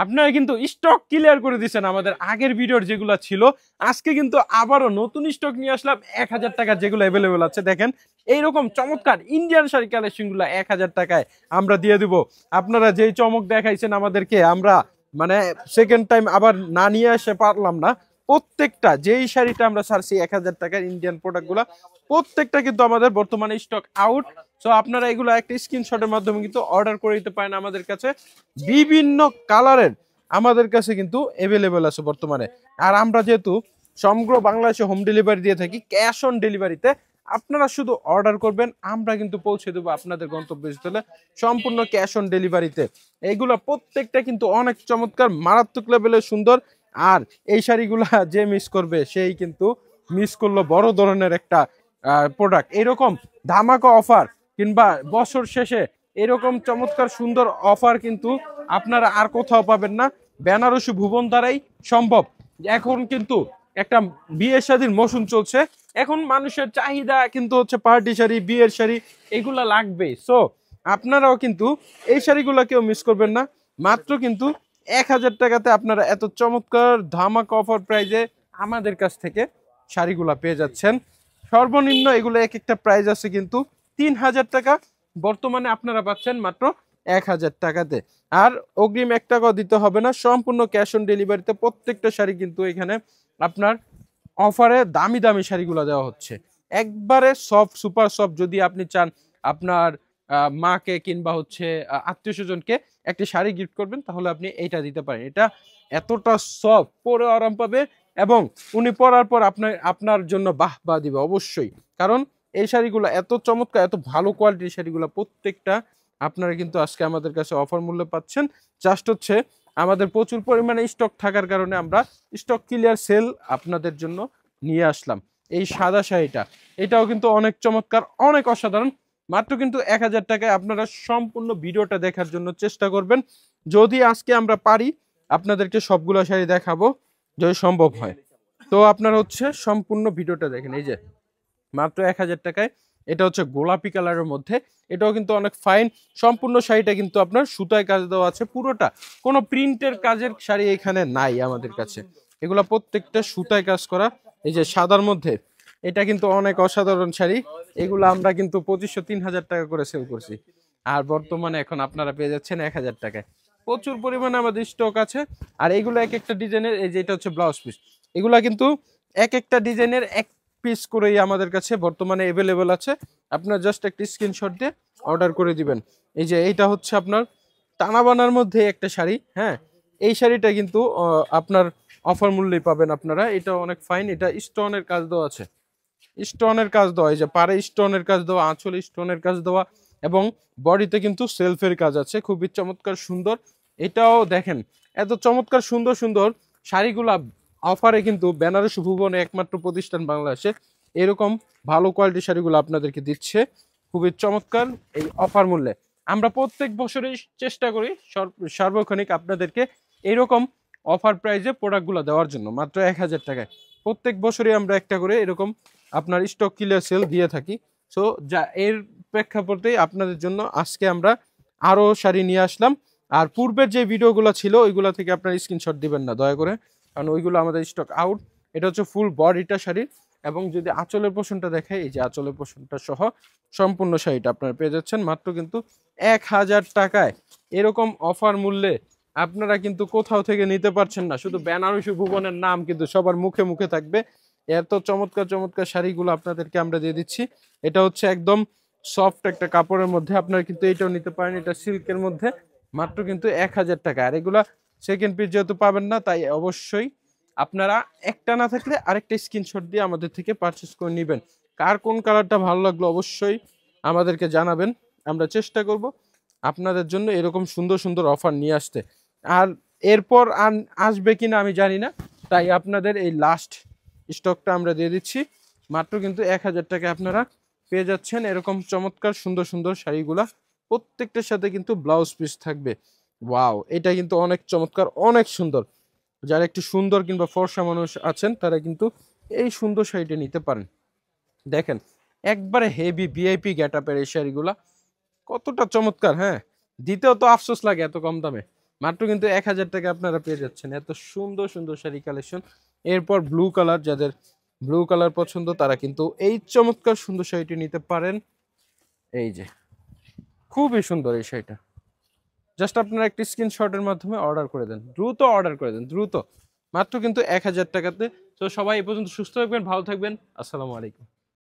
আপনারা কিন্তু stock clear করে দিচ্ছেন আমাদের আগের ভিডিওর যেগুলো ছিল। আজকে কিন্তু আবারও নতুন স্টক নিয়ে আসলাম 1000 টাকা, যেগুলো অ্যাভেলেবেল আছে। দেখেন এইরকম চমৎকার ইন্ডিয়ান শাড়ি কালেকশনগুলো 1000 টাকায় আমরা দিয়ে দিব। আপনারা যেই চমক দেখাইছেন আমাদেরকে, আমরা মানে সেকেন্ড টাইম আবার না নিয়ে আসতে পারলাম না। প্রত্যেকটা যেই শাড়িটা আমরা ছাড়ছি 1000 টাকার ইন্ডিয়ান প্রোডাক্টগুলো, প্রত্যেকটা কিন্তু আমাদের বর্তমানে স্টক আউট। সো আপনারা এগুলো একটা স্ক্রিনশটের মাধ্যমে কিন্তু অর্ডার করে দিতে পারেন আমাদের কাছে। বিভিন্ন কালারের আমাদের কাছে কিন্তু অ্যাভেলেবেল আছে বর্তমানে। আর আমরা যেহেতু সমগ্র বাংলাদেশে হোম ডেলিভারি দিয়ে থাকি, ক্যাশ অন ডেলিভারিতে আপনারা শুধু অর্ডার করবেন, আমরা কিন্তু পৌঁছে দেবো আপনাদের গন্তব্যস্থলে সম্পূর্ণ ক্যাশ অন ডেলিভারিতে। এইগুলো প্রত্যেকটা কিন্তু অনেক চমৎকার, মারাত্মক লেভেলের সুন্দর। আর এই শাড়িগুলা যে মিস করবে সেই কিন্তু মিস করলো বড় ধরনের একটা প্রোডাক্ট। এরকম ধামাকা অফার কিংবা বছর শেষে এরকম চমৎকার সুন্দর অফার কিন্তু আপনারা আর কোথাও পাবেন না, বেনারসি ভুবন দ্বারাই সম্ভব। এখন কিন্তু একটা বিয়ের শাড়ির মৌসুম চলছে, এখন মানুষের চাহিদা কিন্তু হচ্ছে পার্টি শাড়ি, বিয়ের শাড়ি এগুলা লাগবেই। সো আপনারাও কিন্তু এই শাড়িগুলো কেউ মিস করবেন না। মাত্র কিন্তু 1000 টাকাতে আপনারা এত চমৎকার ধামাকা অফার প্রাইজে আমাদের কাছ থেকে শাড়িগুলা পেয়ে যাচ্ছেন। সর্বনিম্ন এগুলো এক একটা প্রাইস আছে কিন্তু 3000 টাকা, বর্তমানে আপনারা পাচ্ছেন মাত্র 1000 টাকাতে। আর অগ্রিম 1 টাকাও দিতে হবে না, সম্পূর্ণ ক্যাশ অন ডেলিভারিতে প্রত্যেকটা শাড়ি কিন্তু এখানে আপনার অফারে দামি দামি শাড়িগুলো দেওয়া হচ্ছে, একবারে সফট সুপার সফট। যদি আপনি চান আপনার মাকে কিংবা হচ্ছে আত্মীয় স্বজনকে একটি শাড়ি গিফট করবেন, তাহলে আপনি এইটা দিতে পারেন। এটা এতটা সফট, পরে আরাম পাবে এবং উনি পরার পর আপনার জন্য বাহ বাহ দিবে অবশ্যই। কারণ এই শাড়িগুলো এত চমৎকার, এত ভালো কোয়ালিটির শাড়িগুলো প্রত্যেকটা আপনারা কিন্তু আজকে আমাদের কাছে অফার মূল্যে পাচ্ছেন। জাস্ট হচ্ছে আমাদের প্রচুর পরিমাণে স্টক থাকার কারণে আমরা স্টক ক্লিয়ার সেল আপনাদের জন্য নিয়ে আসলাম। এই সাদা শাড়িটা, এটাও কিন্তু অনেক চমৎকার, অনেক অসাধারণ। মাত্র কিন্তু 1000 টাকায়। আপনারা সম্পূর্ণ ভিডিওটা দেখার জন্য চেষ্টা করবেন। যদি আজকে আমরা পারি আপনাদেরকে সবগুলো শাড়ি দেখাবো যদি সম্ভব হয়। তো আপনারা হচ্ছে সম্পূর্ণ ভিডিওটা দেখেন। এই যে মাত্র 1000 টাকায়, এটা হচ্ছে গোলাপি কালারের মধ্যে, এটাও কিন্তু অনেক ফাইন। সম্পূর্ণ শাড়িটা কিন্তু আপনার সুতায় কাজ দেওয়া আছে পুরোটা, কোনো প্রিন্টের কাজের শাড়ি এখানে নাই আমাদের কাছে। এগুলা প্রত্যেকটা সুতায় কাজ করা। এই যে সাদার মধ্যে, এটা কিন্তু অনেক অসাধারণ শাড়ি। এগুলো আমরা কিন্তু 2500-3000 টাকা করে সেল করছি, আর বর্তমানে এখন আপনারা পেয়ে যাচ্ছেন 1000 টাকায়। প্রচুর পরিমাণে আমাদের স্টক আছে। আর এগুলো এক একটা ডিজাইনের, এই যে এটা হচ্ছে ব্লাউজ পিস, এগুলা কিন্তু এক একটা ডিজাইনের এক পিস করেই আমাদের কাছে বর্তমানে অ্যাভেলেবেল আছে। আপনার জাস্ট একটা স্ক্রিনশট দিয়ে অর্ডার করে দিবেন। এই যে এইটা হচ্ছে আপনার টানা বানার মধ্যে একটা শাড়ি। হ্যাঁ, এই শাড়িটা কিন্তু আপনার অফার মূল্যেই পাবেন আপনারা। এটা অনেক ফাইন, এটা স্টোনের কাজ দেওয়া আছে, স্টোনের কাজ দেওয়া, এই যে পারে স্টোনের কাজ দেওয়া, আঁচলে স্টোনের কাজ দেওয়া এবং বডিতে কিন্তু সেলফের কাজ আছে, খুবই চমৎকার সুন্দর। এটাও দেখেন এত চমৎকার সুন্দর সুন্দর শাড়িগুলা অফারে কিন্তু বেনারসি ভুবনে একমাত্র প্রতিষ্ঠান বাংলাদেশে এরকম ভালো কোয়ালিটির শাড়িগুলো আপনাদেরকে দিচ্ছে খুবই চমৎকার এই অফার মূল্যে। আমরা প্রত্যেক বছরই চেষ্টা করি সার্বক্ষণিক আপনাদেরকে এরকম অফার প্রাইজে প্রোডাক্টগুলো দেওয়ার জন্য মাত্র 1000 টাকায়। প্রত্যেক বছরই আমরা একটা করে এরকম আপনার স্টক ক্লিয়ার সেল দিয়ে থাকি। সো যা এর প্রেক্ষাপটে আপনাদের জন্য আজকে আমরা আরও শাড়ি নিয়ে আসলাম। আর পূর্বের যে ভিডিওগুলো ছিল ওইগুলো থেকে আপনার স্ক্রিনশট দিবেন না দয়া করে, কারণ ওইগুলো আমাদের স্টক আউট। এটা হচ্ছে ফুল বডিটা শাড়ি, এবং যদি আঁচলের পোষণটা দেখাই, এই যে আঁচলের পোষণটা সহ সম্পূর্ণ শাড়িটা আপনারা পেয়ে যাচ্ছেন মাত্র কিন্তু 1000 টাকায়। এরকম অফার মূল্যে আপনারা কিন্তু কোথাও থেকে নিতে পারছেন না। শুধু বেনারসি ভুবনের নাম কিন্তু সবার মুখে মুখে থাকবে। এত চমৎকার চমৎকার শাড়িগুলো আপনাদেরকে আমরা দিয়ে দিচ্ছি। এটা হচ্ছে একদম সফট একটা কাপড়ের মধ্যে, আপনারা কিন্তু এটাও নিতে পারেন, এটা সিল্কের মধ্যে, মাত্র কিন্তু 1000 টাকা। আর এগুলা সেকেন্ড পিস যেহেতু পাবেন না, তাই অবশ্যই আপনারা একটা না থাকলে আরেকটা স্ক্রিনশট দিয়ে আমাদের থেকে পারচেস করে নেবেন। কার কোন কালারটা ভালো লাগলো অবশ্যই আমাদেরকে জানাবেন, আমরা চেষ্টা করব আপনাদের জন্য এরকম সুন্দর সুন্দর অফার নিয়ে আসতে। আর এরপর আসবে কিনা আমি জানি না, তাই আপনাদের এই লাস্ট স্টকটা আমরা দিয়ে দিচ্ছি। মাত্র কিন্তু 1000 টাকায় আপনারা পেয়ে যাচ্ছেন এরকম চমৎকার সুন্দর সুন্দর শাড়িগুলা। প্রত্যেকটার সাথে কিন্তু ব্লাউজ পিস থাকবে। ওয়াও, এটা কিন্তু অনেক চমৎকার, অনেক সুন্দর। যারা একটু সুন্দর কিংবা ফর্সা মানুষ আছেন তারা কিন্তু এই সুন্দর শাড়িটা নিতে পারেন। দেখেন একবারে হেভি ভিআইপি গেটআপের এই শাড়িগুলা কতটা চমৎকার। হ্যাঁ, দিতেও তো আফসোস লাগে এত কম দামে। মাত্র কিন্তু 1000 টাকা আপনারা পেয়ে যাচ্ছেন এত সুন্দর সুন্দর শাড়ি কালেকশন। এরপর ব্লু কালার, যাদের ব্লু কালার পছন্দ তারা কিন্তু এই চমৎকার সুন্দর শাড়িটি নিতে পারেন। এই যে খুবই সুন্দর এই শাড়িটা, জাস্ট আপনারা একটি স্ক্রিনশটের মাধ্যমে অর্ডার করে দেন, দ্রুত অর্ডার করে দেন দ্রুত, মাত্র কিন্তু 1000 টাকাতে। তো সবাই এই পর্যন্ত সুস্থ থাকবেন, ভালো থাকবেন, আসসালামু আলাইকুম।